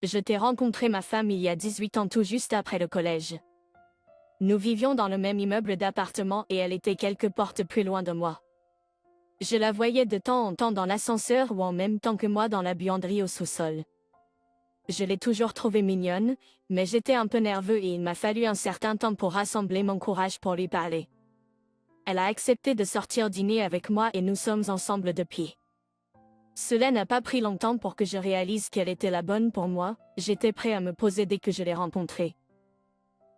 Je t'ai rencontré ma femme il y a 18 ans tout juste après le collège. Nous vivions dans le même immeuble d'appartement et elle était quelques portes plus loin de moi. Je la voyais de temps en temps dans l'ascenseur ou en même temps que moi dans la buanderie au sous-sol. Je l'ai toujours trouvée mignonne, mais j'étais un peu nerveux et il m'a fallu un certain temps pour rassembler mon courage pour lui parler. Elle a accepté de sortir dîner avec moi et nous sommes ensemble depuis. Cela n'a pas pris longtemps pour que je réalise qu'elle était la bonne pour moi, j'étais prêt à me poser dès que je l'ai rencontrée.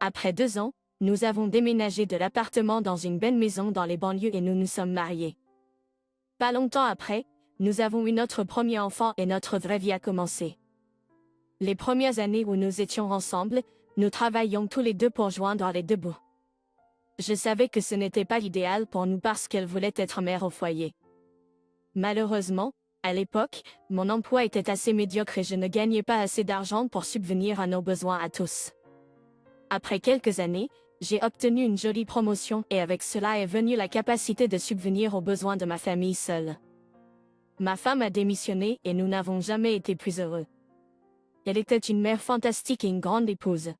Après 2 ans, nous avons déménagé de l'appartement dans une belle maison dans les banlieues et nous nous sommes mariés. Pas longtemps après, nous avons eu notre premier enfant et notre vraie vie a commencé. Les premières années où nous étions ensemble, nous travaillions tous les deux pour joindre les deux bouts. Je savais que ce n'était pas l'idéal pour nous parce qu'elle voulait être mère au foyer. Malheureusement, à l'époque, mon emploi était assez médiocre et je ne gagnais pas assez d'argent pour subvenir à nos besoins à tous. Après quelques années, j'ai obtenu une jolie promotion et avec cela est venue la capacité de subvenir aux besoins de ma famille seule. Ma femme a démissionné et nous n'avons jamais été plus heureux. Elle était une mère fantastique et une grande épouse.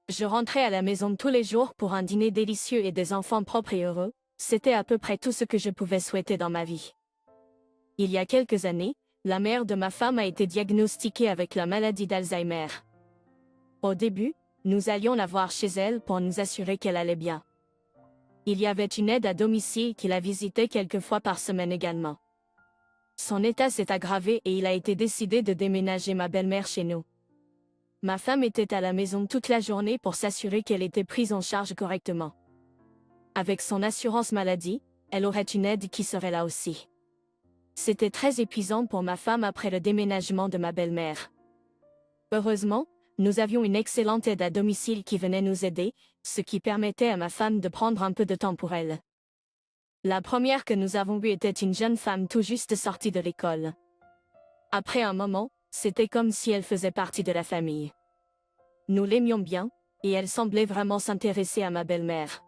Je rentrais à la maison tous les jours pour un dîner délicieux et des enfants propres et heureux, c'était à peu près tout ce que je pouvais souhaiter dans ma vie. Il y a quelques années, la mère de ma femme a été diagnostiquée avec la maladie d'Alzheimer. Au début, nous allions la voir chez elle pour nous assurer qu'elle allait bien. Il y avait une aide à domicile qui la visitait quelques fois par semaine également. Son état s'est aggravé et il a été décidé de déménager ma belle-mère chez nous. Ma femme était à la maison toute la journée pour s'assurer qu'elle était prise en charge correctement. Avec son assurance maladie, elle aurait une aide qui serait là aussi. C'était très épuisant pour ma femme après le déménagement de ma belle-mère. Heureusement, nous avions une excellente aide à domicile qui venait nous aider, ce qui permettait à ma femme de prendre un peu de temps pour elle. La première que nous avons eue était une jeune femme tout juste sortie de l'école. Après un moment, c'était comme si elle faisait partie de la famille. Nous l'aimions bien, et elle semblait vraiment s'intéresser à ma belle-mère.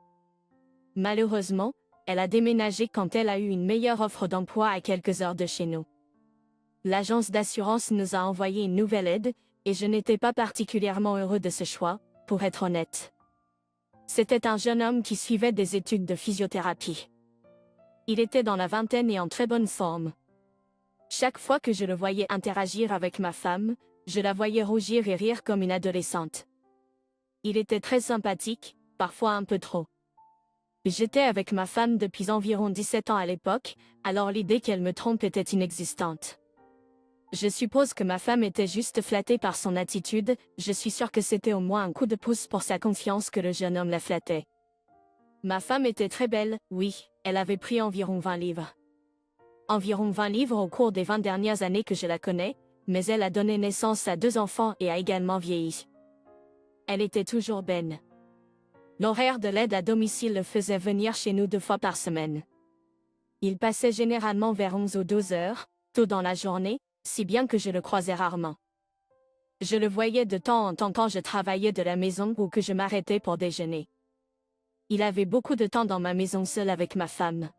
Malheureusement, elle a déménagé quand elle a eu une meilleure offre d'emploi à quelques heures de chez nous. L'agence d'assurance nous a envoyé une nouvelle aide, et je n'étais pas particulièrement heureux de ce choix, pour être honnête. C'était un jeune homme qui suivait des études de physiothérapie. Il était dans la vingtaine et en très bonne forme. Chaque fois que je le voyais interagir avec ma femme, je la voyais rougir et rire comme une adolescente. Il était très sympathique, parfois un peu trop. J'étais avec ma femme depuis environ 17 ans à l'époque, alors l'idée qu'elle me trompe était inexistante. Je suppose que ma femme était juste flattée par son attitude, je suis sûre que c'était au moins un coup de pouce pour sa confiance que le jeune homme la flattait. Ma femme était très belle, oui, elle avait pris environ 20 livres. Environ 20 livres au cours des 20 dernières années que je la connais, mais elle a donné naissance à 2 enfants et a également vieilli. Elle était toujours belle. L'horaire de l'aide à domicile le faisait venir chez nous 2 fois par semaine. Il passait généralement vers 11 ou 12 heures, tôt dans la journée, si bien que je le croisais rarement. Je le voyais de temps en temps quand je travaillais de la maison ou que je m'arrêtais pour déjeuner. Il avait beaucoup de temps dans ma maison seul avec ma femme.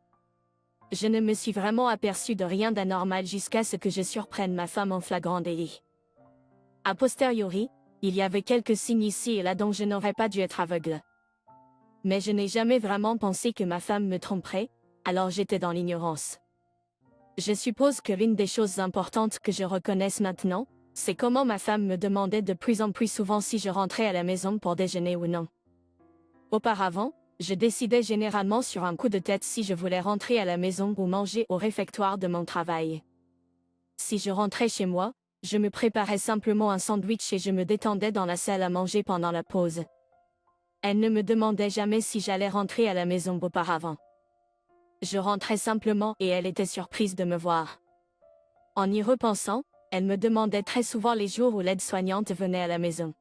Je ne me suis vraiment aperçu de rien d'anormal jusqu'à ce que je surprenne ma femme en flagrant délit. A posteriori, il y avait quelques signes ici et là dont je n'aurais pas dû être aveugle. Mais je n'ai jamais vraiment pensé que ma femme me tromperait, alors j'étais dans l'ignorance. Je suppose que l'une des choses importantes que je reconnaisse maintenant, c'est comment ma femme me demandait de plus en plus souvent si je rentrais à la maison pour déjeuner ou non. Auparavant, je décidais généralement sur un coup de tête si je voulais rentrer à la maison ou manger au réfectoire de mon travail. Si je rentrais chez moi, je me préparais simplement un sandwich et je me détendais dans la salle à manger pendant la pause. Elle ne me demandait jamais si j'allais rentrer à la maison auparavant. Je rentrais simplement et elle était surprise de me voir. En y repensant, elle me demandait très souvent les jours où l'aide-soignante venait à la maison.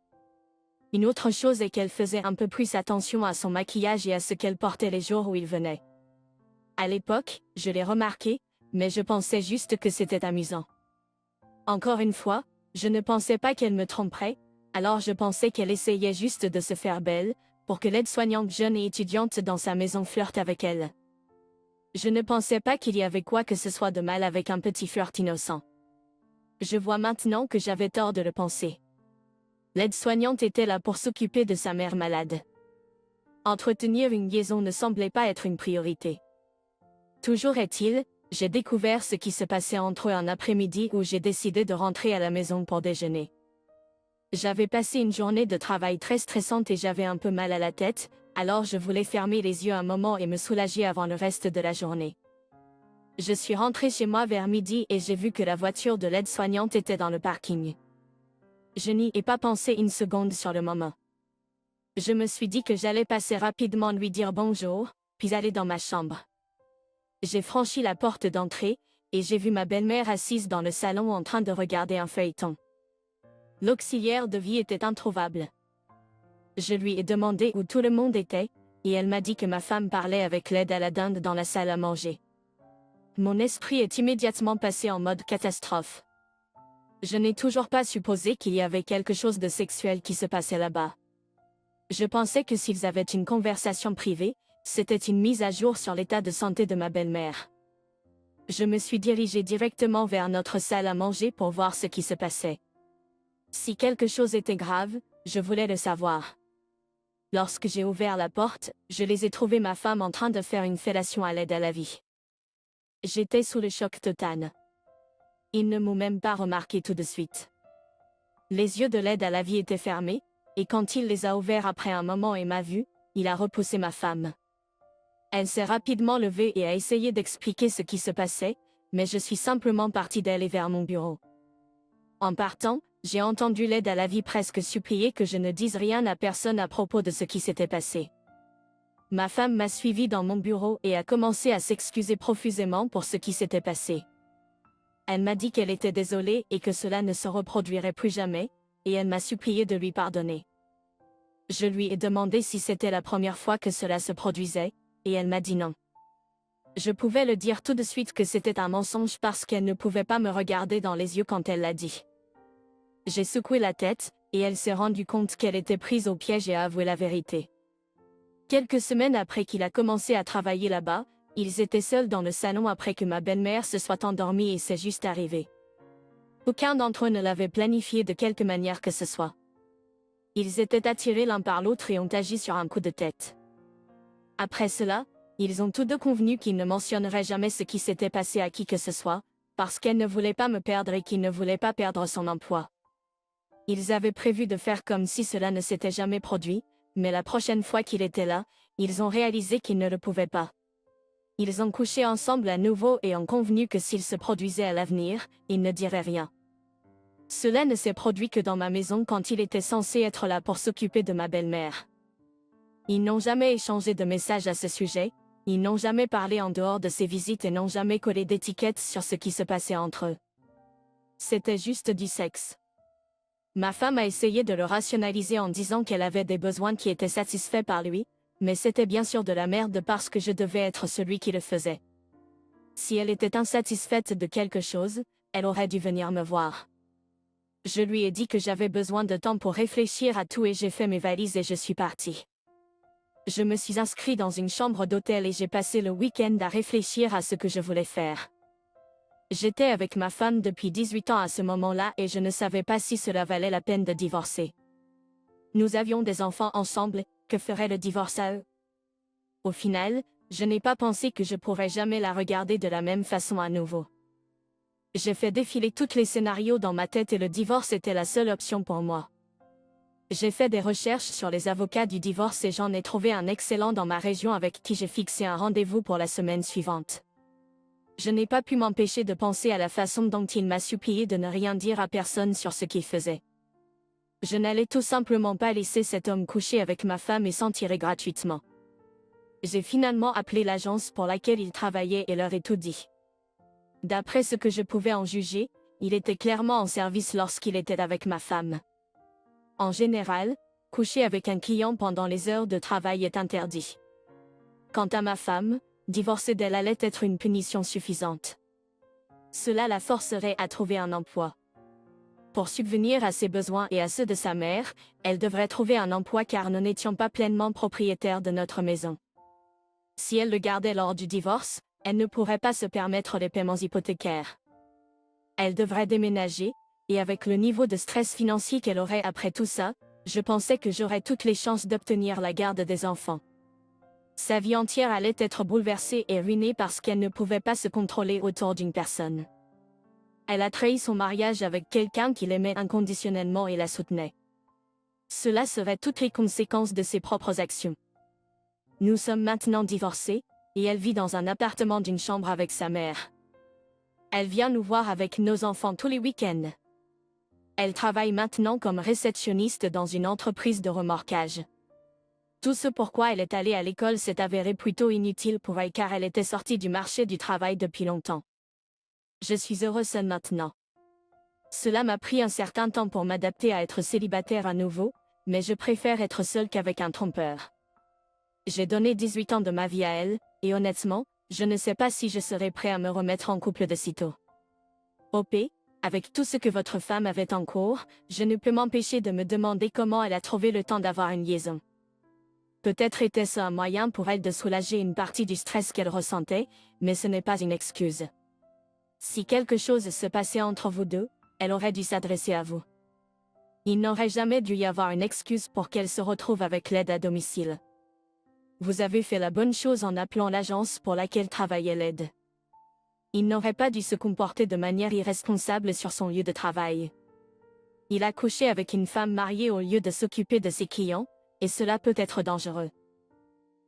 Une autre chose est qu'elle faisait un peu plus attention à son maquillage et à ce qu'elle portait les jours où il venait. À l'époque, je l'ai remarqué, mais je pensais juste que c'était amusant. Encore une fois, je ne pensais pas qu'elle me tromperait, alors je pensais qu'elle essayait juste de se faire belle, pour que l'aide-soignante jeune et étudiante dans sa maison flirte avec elle. Je ne pensais pas qu'il y avait quoi que ce soit de mal avec un petit flirt innocent. Je vois maintenant que j'avais tort de le penser. L'aide-soignante était là pour s'occuper de sa mère malade. Entretenir une liaison ne semblait pas être une priorité. Toujours est-il, j'ai découvert ce qui se passait entre eux un après-midi où j'ai décidé de rentrer à la maison pour déjeuner. J'avais passé une journée de travail très stressante et j'avais un peu mal à la tête, alors je voulais fermer les yeux un moment et me soulager avant le reste de la journée. Je suis rentrée chez moi vers midi et j'ai vu que la voiture de l'aide-soignante était dans le parking. Je n'y ai pas pensé une seconde sur le moment. Je me suis dit que j'allais passer rapidement lui dire bonjour, puis aller dans ma chambre. J'ai franchi la porte d'entrée, et j'ai vu ma belle-mère assise dans le salon en train de regarder un feuilleton. L'auxiliaire de vie était introuvable. Je lui ai demandé où tout le monde était, et elle m'a dit que ma femme parlait avec l'aide à la dinde dans la salle à manger. Mon esprit est immédiatement passé en mode catastrophe. Je n'ai toujours pas supposé qu'il y avait quelque chose de sexuel qui se passait là-bas. Je pensais que s'ils avaient une conversation privée, c'était une mise à jour sur l'état de santé de ma belle-mère. Je me suis dirigée directement vers notre salle à manger pour voir ce qui se passait. Si quelque chose était grave, je voulais le savoir. Lorsque j'ai ouvert la porte, je les ai trouvés ma femme en train de faire une fellation à l'aide à la vie. J'étais sous le choc total. Ils ne m'ont même pas remarqué tout de suite. Les yeux de l'aide à la vie étaient fermés, et quand il les a ouverts après un moment et m'a vu, il a repoussé ma femme. Elle s'est rapidement levée et a essayé d'expliquer ce qui se passait, mais je suis simplement partie d'aller vers mon bureau. En partant, j'ai entendu l'aide à la vie presque supplier que je ne dise rien à personne à propos de ce qui s'était passé. Ma femme m'a suivi dans mon bureau et a commencé à s'excuser profusément pour ce qui s'était passé. Elle m'a dit qu'elle était désolée et que cela ne se reproduirait plus jamais, et elle m'a supplié de lui pardonner. Je lui ai demandé si c'était la première fois que cela se produisait, et elle m'a dit non. Je pouvais le dire tout de suite que c'était un mensonge parce qu'elle ne pouvait pas me regarder dans les yeux quand elle l'a dit. J'ai secoué la tête, et elle s'est rendue compte qu'elle était prise au piège et a avoué la vérité. Quelques semaines après qu'il a commencé à travailler là-bas, ils étaient seuls dans le salon après que ma belle-mère se soit endormie et c'est juste arrivé. Aucun d'entre eux ne l'avait planifié de quelque manière que ce soit. Ils étaient attirés l'un par l'autre et ont agi sur un coup de tête. Après cela, ils ont tous deux convenu qu'ils ne mentionneraient jamais ce qui s'était passé à qui que ce soit, parce qu'elle ne voulait pas me perdre et qu'il ne voulait pas perdre son emploi. Ils avaient prévu de faire comme si cela ne s'était jamais produit, mais la prochaine fois qu'il était là, ils ont réalisé qu'ils ne le pouvaient pas. Ils ont couché ensemble à nouveau et ont convenu que s'il se produisait à l'avenir, ils ne diraient rien. Cela ne s'est produit que dans ma maison quand il était censé être là pour s'occuper de ma belle-mère. Ils n'ont jamais échangé de messages à ce sujet, ils n'ont jamais parlé en dehors de ces visites et n'ont jamais collé d'étiquettes sur ce qui se passait entre eux. C'était juste du sexe. Ma femme a essayé de le rationaliser en disant qu'elle avait des besoins qui étaient satisfaits par lui, mais c'était bien sûr de la merde parce que je devais être celui qui le faisait. Si elle était insatisfaite de quelque chose, elle aurait dû venir me voir. Je lui ai dit que j'avais besoin de temps pour réfléchir à tout et j'ai fait mes valises et je suis partie. Je me suis inscrit dans une chambre d'hôtel et j'ai passé le week-end à réfléchir à ce que je voulais faire. J'étais avec ma femme depuis 18 ans à ce moment-là et je ne savais pas si cela valait la peine de divorcer. Nous avions des enfants ensemble, que ferait le divorce à eux? Au final, je n'ai pas pensé que je pourrais jamais la regarder de la même façon à nouveau. J'ai fait défiler tous les scénarios dans ma tête et le divorce était la seule option pour moi. J'ai fait des recherches sur les avocats du divorce et j'en ai trouvé un excellent dans ma région avec qui j'ai fixé un rendez-vous pour la semaine suivante. Je n'ai pas pu m'empêcher de penser à la façon dont il m'a supplié de ne rien dire à personne sur ce qu'il faisait. Je n'allais tout simplement pas laisser cet homme coucher avec ma femme et s'en tirer gratuitement. J'ai finalement appelé l'agence pour laquelle il travaillait et leur ai tout dit. D'après ce que je pouvais en juger, il était clairement en service lorsqu'il était avec ma femme. En général, coucher avec un client pendant les heures de travail est interdit. Quant à ma femme, divorcer d'elle allait être une punition suffisante. Cela la forcerait à trouver un emploi. Pour subvenir à ses besoins et à ceux de sa mère, elle devrait trouver un emploi car nous n'étions pas pleinement propriétaires de notre maison. Si elle le gardait lors du divorce, elle ne pourrait pas se permettre les paiements hypothécaires. Elle devrait déménager, et avec le niveau de stress financier qu'elle aurait après tout ça, je pensais que j'aurais toutes les chances d'obtenir la garde des enfants. Sa vie entière allait être bouleversée et ruinée parce qu'elle ne pouvait pas se contrôler autour d'une personne. Elle a trahi son mariage avec quelqu'un qui l'aimait inconditionnellement et la soutenait. Cela serait toutes les conséquences de ses propres actions. Nous sommes maintenant divorcés, et elle vit dans un appartement d'une chambre avec sa mère. Elle vient nous voir avec nos enfants tous les week-ends. Elle travaille maintenant comme réceptionniste dans une entreprise de remorquage. Tout ce pourquoi elle est allée à l'école s'est avéré plutôt inutile pour elle car elle était sortie du marché du travail depuis longtemps. Je suis heureuse seule maintenant. Cela m'a pris un certain temps pour m'adapter à être célibataire à nouveau, mais je préfère être seule qu'avec un trompeur. J'ai donné 18 ans de ma vie à elle, et honnêtement, je ne sais pas si je serai prêt à me remettre en couple de sitôt. OP, avec tout ce que votre femme avait en cours, je ne peux m'empêcher de me demander comment elle a trouvé le temps d'avoir une liaison. Peut-être était-ce un moyen pour elle de soulager une partie du stress qu'elle ressentait, mais ce n'est pas une excuse. Si quelque chose se passait entre vous deux, elle aurait dû s'adresser à vous. Il n'aurait jamais dû y avoir une excuse pour qu'elle se retrouve avec l'aide à domicile. Vous avez fait la bonne chose en appelant l'agence pour laquelle travaillait l'aide. Il n'aurait pas dû se comporter de manière irresponsable sur son lieu de travail. Il a couché avec une femme mariée au lieu de s'occuper de ses clients, et cela peut être dangereux.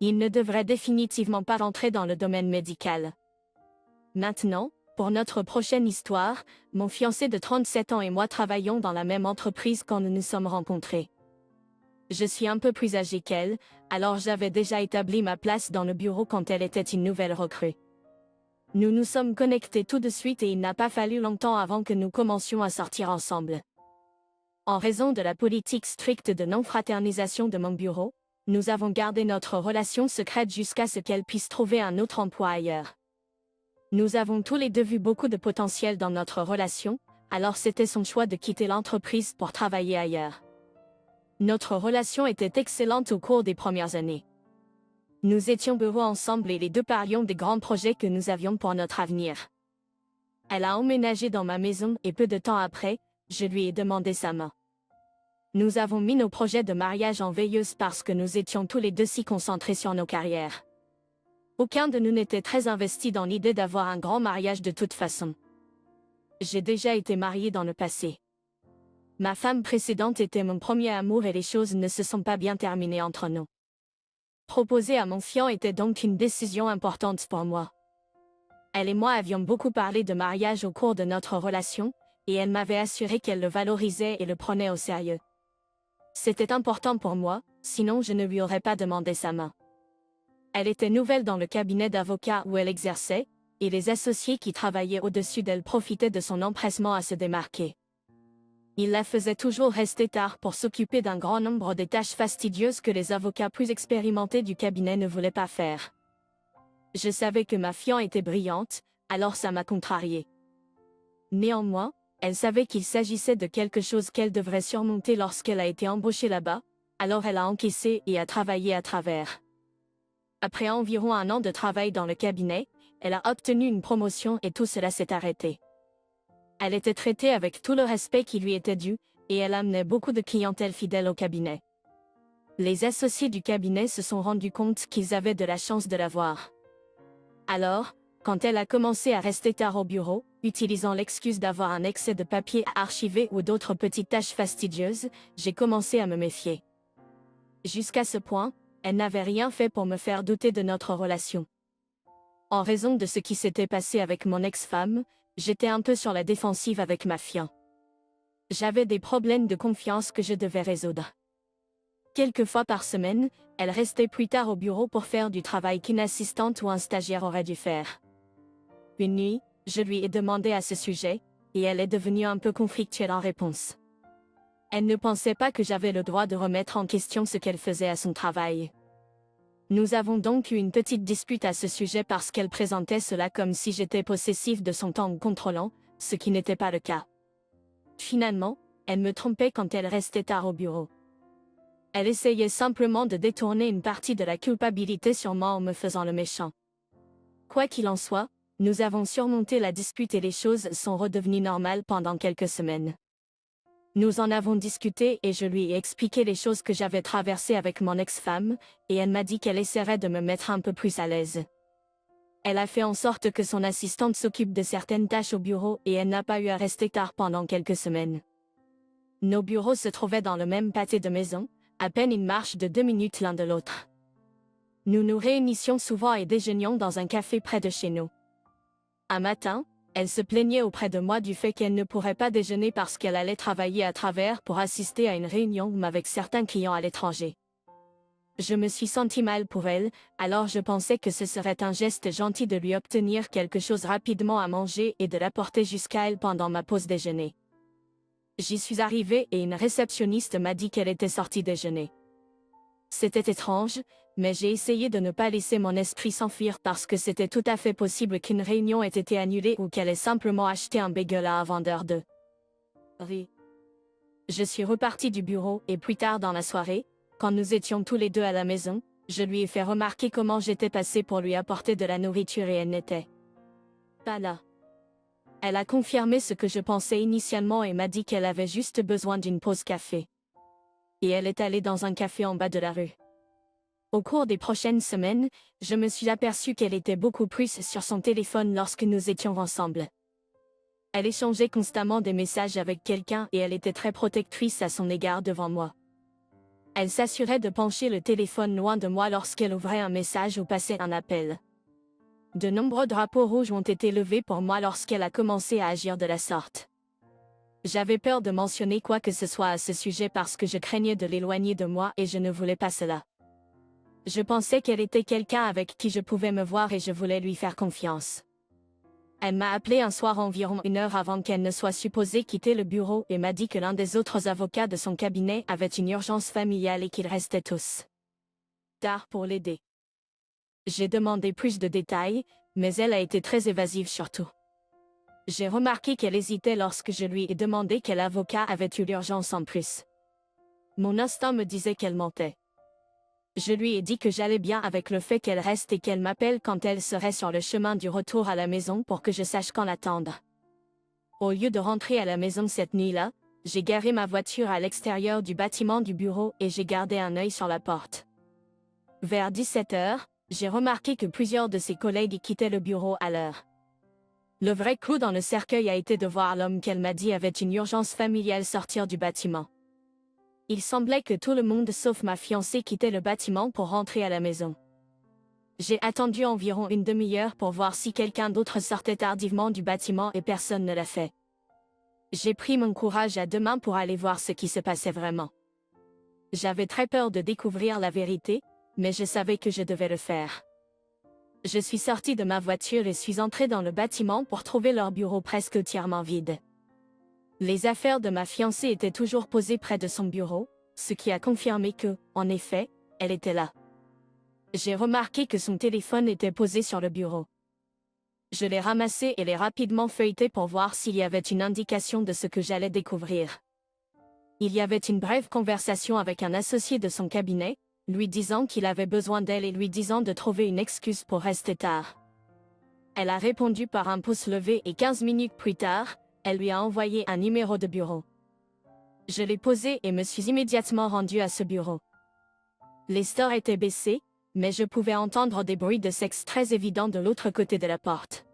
Il ne devrait définitivement pas rentrer dans le domaine médical. Maintenant, pour notre prochaine histoire, mon fiancé de 37 ans et moi travaillons dans la même entreprise quand nous nous sommes rencontrés. Je suis un peu plus âgée qu'elle, alors j'avais déjà établi ma place dans le bureau quand elle était une nouvelle recrue. Nous nous sommes connectés tout de suite et il n'a pas fallu longtemps avant que nous commencions à sortir ensemble. En raison de la politique stricte de non-fraternisation de mon bureau, nous avons gardé notre relation secrète jusqu'à ce qu'elle puisse trouver un autre emploi ailleurs. Nous avons tous les deux vu beaucoup de potentiel dans notre relation, alors c'était son choix de quitter l'entreprise pour travailler ailleurs. Notre relation était excellente au cours des premières années. Nous étions heureux ensemble et les deux parlions des grands projets que nous avions pour notre avenir. Elle a emménagé dans ma maison et peu de temps après, je lui ai demandé sa main. Nous avons mis nos projets de mariage en veilleuse parce que nous étions tous les deux si concentrés sur nos carrières. Aucun de nous n'était très investi dans l'idée d'avoir un grand mariage de toute façon. J'ai déjà été mariée dans le passé. Ma femme précédente était mon premier amour et les choses ne se sont pas bien terminées entre nous. Proposer à mon fiancé était donc une décision importante pour moi. Elle et moi avions beaucoup parlé de mariage au cours de notre relation, et elle m'avait assuré qu'elle le valorisait et le prenait au sérieux. C'était important pour moi, sinon je ne lui aurais pas demandé sa main. Elle était nouvelle dans le cabinet d'avocats où elle exerçait, et les associés qui travaillaient au-dessus d'elle profitaient de son empressement à se démarquer. Il la faisait toujours rester tard pour s'occuper d'un grand nombre de tâches fastidieuses que les avocats plus expérimentés du cabinet ne voulaient pas faire. Je savais que ma fiancée était brillante, alors ça m'a contrariée. Néanmoins, elle savait qu'il s'agissait de quelque chose qu'elle devrait surmonter lorsqu'elle a été embauchée là-bas, alors elle a encaissé et a travaillé à travers. Après environ 1 an de travail dans le cabinet, elle a obtenu une promotion et tout cela s'est arrêté. Elle était traitée avec tout le respect qui lui était dû, et elle amenait beaucoup de clientèle fidèle au cabinet. Les associés du cabinet se sont rendus compte qu'ils avaient de la chance de la voir. Alors, quand elle a commencé à rester tard au bureau, utilisant l'excuse d'avoir un excès de papier à archiver ou d'autres petites tâches fastidieuses, j'ai commencé à me méfier. Jusqu'à ce point, elle n'avait rien fait pour me faire douter de notre relation. En raison de ce qui s'était passé avec mon ex-femme, j'étais un peu sur la défensive avec ma fiancée. J'avais des problèmes de confiance que je devais résoudre. Quelques fois par semaine, elle restait plus tard au bureau pour faire du travail qu'une assistante ou un stagiaire aurait dû faire. Une nuit, je lui ai demandé à ce sujet, et elle est devenue un peu conflictuelle en réponse. Elle ne pensait pas que j'avais le droit de remettre en question ce qu'elle faisait à son travail. Nous avons donc eu une petite dispute à ce sujet parce qu'elle présentait cela comme si j'étais possessif de son temps ou contrôlant, ce qui n'était pas le cas. Finalement, elle me trompait quand elle restait tard au bureau. Elle essayait simplement de détourner une partie de la culpabilité sur moi en me faisant le méchant. Quoi qu'il en soit, Nous avons surmonté la dispute et les choses sont redevenues normales pendant quelques semaines. Nous en avons discuté et je lui ai expliqué les choses que j'avais traversées avec mon ex-femme, et elle m'a dit qu'elle essaierait de me mettre un peu plus à l'aise. Elle a fait en sorte que son assistante s'occupe de certaines tâches au bureau et elle n'a pas eu à rester tard pendant quelques semaines. Nos bureaux se trouvaient dans le même pâté de maison, à peine une marche de 2 minutes l'un de l'autre. Nous nous réunissions souvent et déjeunions dans un café près de chez nous. Un matin, elle se plaignait auprès de moi du fait qu'elle ne pourrait pas déjeuner parce qu'elle allait travailler à travers pour assister à une réunion avec certains clients à l'étranger. Je me suis senti mal pour elle, alors je pensais que ce serait un geste gentil de lui obtenir quelque chose rapidement à manger et de l'apporter jusqu'à elle pendant ma pause déjeuner. J'y suis arrivée et une réceptionniste m'a dit qu'elle était sortie déjeuner. C'était étrange, mais j'ai essayé de ne pas laisser mon esprit s'enfuir parce que c'était tout à fait possible qu'une réunion ait été annulée ou qu'elle ait simplement acheté un bagel à un vendeur de riz. Je suis repartie du bureau et plus tard dans la soirée, quand nous étions tous les deux à la maison, je lui ai fait remarquer comment j'étais passée pour lui apporter de la nourriture et elle n'était pas là. Elle a confirmé ce que je pensais initialement et m'a dit qu'elle avait juste besoin d'une pause café. Et elle est allée dans un café en bas de la rue. Au cours des prochaines semaines, je me suis aperçue qu'elle était beaucoup plus sur son téléphone lorsque nous étions ensemble. Elle échangeait constamment des messages avec quelqu'un et elle était très protectrice à son égard devant moi. Elle s'assurait de pencher le téléphone loin de moi lorsqu'elle ouvrait un message ou passait un appel. De nombreux drapeaux rouges ont été levés pour moi lorsqu'elle a commencé à agir de la sorte. J'avais peur de mentionner quoi que ce soit à ce sujet parce que je craignais de l'éloigner de moi et je ne voulais pas cela. Je pensais qu'elle était quelqu'un avec qui je pouvais me voir et je voulais lui faire confiance. Elle m'a appelé un soir environ 1 heure avant qu'elle ne soit supposée quitter le bureau et m'a dit que l'un des autres avocats de son cabinet avait une urgence familiale et qu'ils restaient tous tard pour l'aider. J'ai demandé plus de détails, mais elle a été très évasive surtout. J'ai remarqué qu'elle hésitait lorsque je lui ai demandé quel avocat avait eu l'urgence en plus. Mon instinct me disait qu'elle mentait. Je lui ai dit que j'allais bien avec le fait qu'elle reste et qu'elle m'appelle quand elle serait sur le chemin du retour à la maison pour que je sache quand l'attendre. Au lieu de rentrer à la maison cette nuit-là, j'ai garé ma voiture à l'extérieur du bâtiment du bureau et j'ai gardé un œil sur la porte. Vers 17 heures, j'ai remarqué que plusieurs de ses collègues quittaient le bureau à l'heure. Le vrai clou dans le cercueil a été de voir l'homme qu'elle m'a dit avait une urgence familiale sortir du bâtiment. Il semblait que tout le monde sauf ma fiancée quittait le bâtiment pour rentrer à la maison. J'ai attendu environ une demi-heure pour voir si quelqu'un d'autre sortait tardivement du bâtiment et personne ne l'a fait. J'ai pris mon courage à deux mains pour aller voir ce qui se passait vraiment. J'avais très peur de découvrir la vérité, mais je savais que je devais le faire. Je suis sortie de ma voiture et suis entrée dans le bâtiment pour trouver leur bureau presque entièrement vide. Les affaires de ma fiancée étaient toujours posées près de son bureau, ce qui a confirmé que, en effet, elle était là. J'ai remarqué que son téléphone était posé sur le bureau. Je l'ai ramassé et l'ai rapidement feuilleté pour voir s'il y avait une indication de ce que j'allais découvrir. Il y avait une brève conversation avec un associé de son cabinet, lui disant qu'il avait besoin d'elle et lui disant de trouver une excuse pour rester tard. Elle a répondu par un pouce levé et 15 minutes plus tard, elle lui a envoyé un numéro de bureau. Je l'ai posé et me suis immédiatement rendue à ce bureau. Les stores étaient baissés, mais je pouvais entendre des bruits de sexe très évidents de l'autre côté de la porte.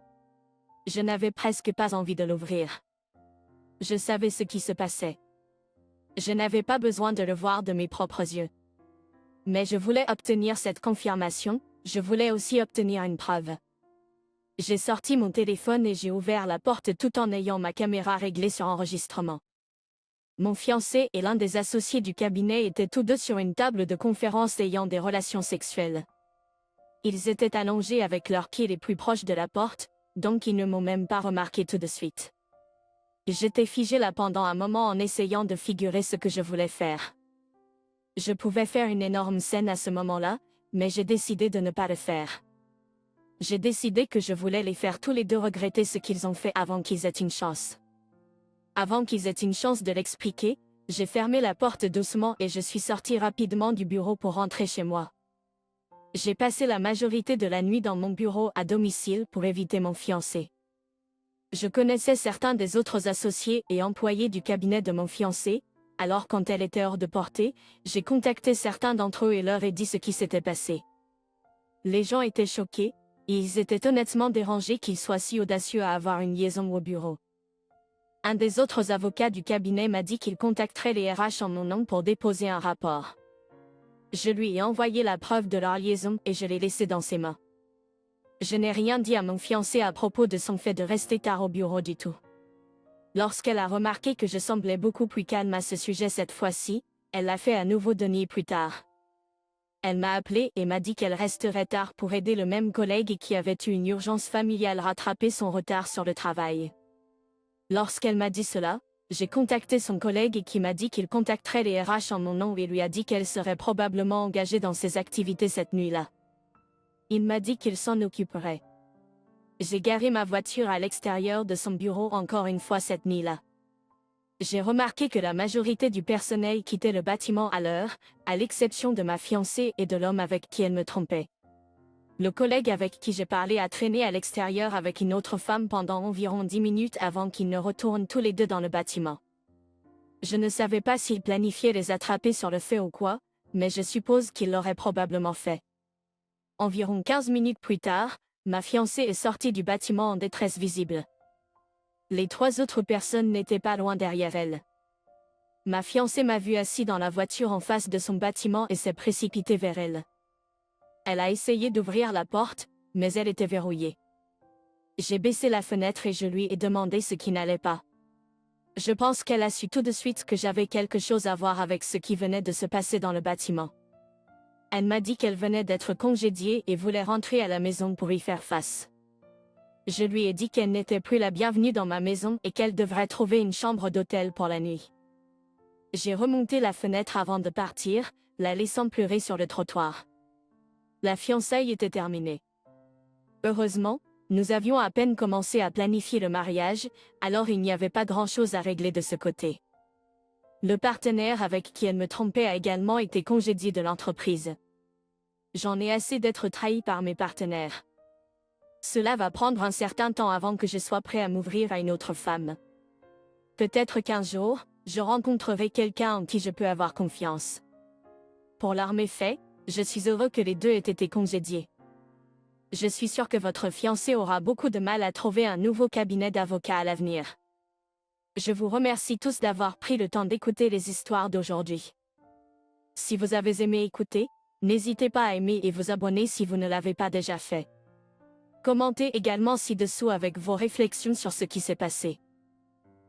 Je n'avais presque pas envie de l'ouvrir. Je savais ce qui se passait. Je n'avais pas besoin de le voir de mes propres yeux. Mais je voulais obtenir cette confirmation, je voulais aussi obtenir une preuve. J'ai sorti mon téléphone et j'ai ouvert la porte tout en ayant ma caméra réglée sur enregistrement. Mon fiancé et l'un des associés du cabinet étaient tous deux sur une table de conférence ayant des relations sexuelles. Ils étaient allongés avec leurs pieds les plus proches de la porte, donc ils ne m'ont même pas remarqué tout de suite. J'étais figée là pendant un moment en essayant de figurer ce que je voulais faire. Je pouvais faire une énorme scène à ce moment-là, mais j'ai décidé de ne pas le faire. J'ai décidé que je voulais les faire tous les deux regretter ce qu'ils ont fait avant qu'ils aient une chance. Avant qu'ils aient une chance de l'expliquer, j'ai fermé la porte doucement et je suis sortie rapidement du bureau pour rentrer chez moi. J'ai passé la majorité de la nuit dans mon bureau à domicile pour éviter mon fiancé. Je connaissais certains des autres associés et employés du cabinet de mon fiancé, alors quand elle était hors de portée, j'ai contacté certains d'entre eux et leur ai dit ce qui s'était passé. Les gens étaient choqués, et ils étaient honnêtement dérangés qu'il soit si audacieux à avoir une liaison au bureau. Un des autres avocats du cabinet m'a dit qu'il contacterait les RH en mon nom pour déposer un rapport. Je lui ai envoyé la preuve de leur liaison et je l'ai laissé dans ses mains. Je n'ai rien dit à mon fiancé à propos de son fait de rester tard au bureau du tout. Lorsqu'elle a remarqué que je semblais beaucoup plus calme à ce sujet cette fois-ci, elle l'a fait à nouveau de nuit plus tard. Elle m'a appelé et m'a dit qu'elle resterait tard pour aider le même collègue qui avait eu une urgence familiale rattraper son retard sur le travail. Lorsqu'elle m'a dit cela, j'ai contacté son collègue qui m'a dit qu'il contacterait les RH en mon nom et lui a dit qu'elle serait probablement engagée dans ses activités cette nuit-là. Il m'a dit qu'il s'en occuperait. J'ai garé ma voiture à l'extérieur de son bureau encore une fois cette nuit-là. J'ai remarqué que la majorité du personnel quittait le bâtiment à l'heure, à l'exception de ma fiancée et de l'homme avec qui elle me trompait. Le collègue avec qui j'ai parlé a traîné à l'extérieur avec une autre femme pendant environ 10 minutes avant qu'ils ne retournent tous les deux dans le bâtiment. Je ne savais pas s'il planifiait les attraper sur le fait ou quoi, mais je suppose qu'il l'aurait probablement fait. Environ 15 minutes plus tard, ma fiancée est sortie du bâtiment en détresse visible. Les 3 autres personnes n'étaient pas loin derrière elle. Ma fiancée m'a vu assis dans la voiture en face de son bâtiment et s'est précipitée vers elle. Elle a essayé d'ouvrir la porte, mais elle était verrouillée. J'ai baissé la fenêtre et je lui ai demandé ce qui n'allait pas. Je pense qu'elle a su tout de suite que j'avais quelque chose à voir avec ce qui venait de se passer dans le bâtiment. Elle m'a dit qu'elle venait d'être congédiée et voulait rentrer à la maison pour y faire face. Je lui ai dit qu'elle n'était plus la bienvenue dans ma maison et qu'elle devrait trouver une chambre d'hôtel pour la nuit. J'ai remonté la fenêtre avant de partir, la laissant pleurer sur le trottoir. La fiançailles était terminée. Heureusement, nous avions à peine commencé à planifier le mariage, alors il n'y avait pas grand-chose à régler de ce côté. Le partenaire avec qui elle me trompait a également été congédié de l'entreprise. J'en ai assez d'être trahi par mes partenaires. Cela va prendre un certain temps avant que je sois prêt à m'ouvrir à une autre femme. Peut-être qu'un jour, je rencontrerai quelqu'un en qui je peux avoir confiance. Pour leur méfait, je suis heureux que les deux aient été congédiés. Je suis sûr que votre fiancé aura beaucoup de mal à trouver un nouveau cabinet d'avocats à l'avenir. Je vous remercie tous d'avoir pris le temps d'écouter les histoires d'aujourd'hui. Si vous avez aimé écouter, n'hésitez pas à aimer et vous abonner si vous ne l'avez pas déjà fait. Commentez également ci-dessous avec vos réflexions sur ce qui s'est passé.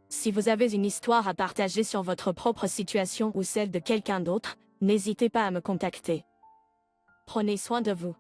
Si vous avez une histoire à partager sur votre propre situation ou celle de quelqu'un d'autre, n'hésitez pas à me contacter. Prenez soin de vous.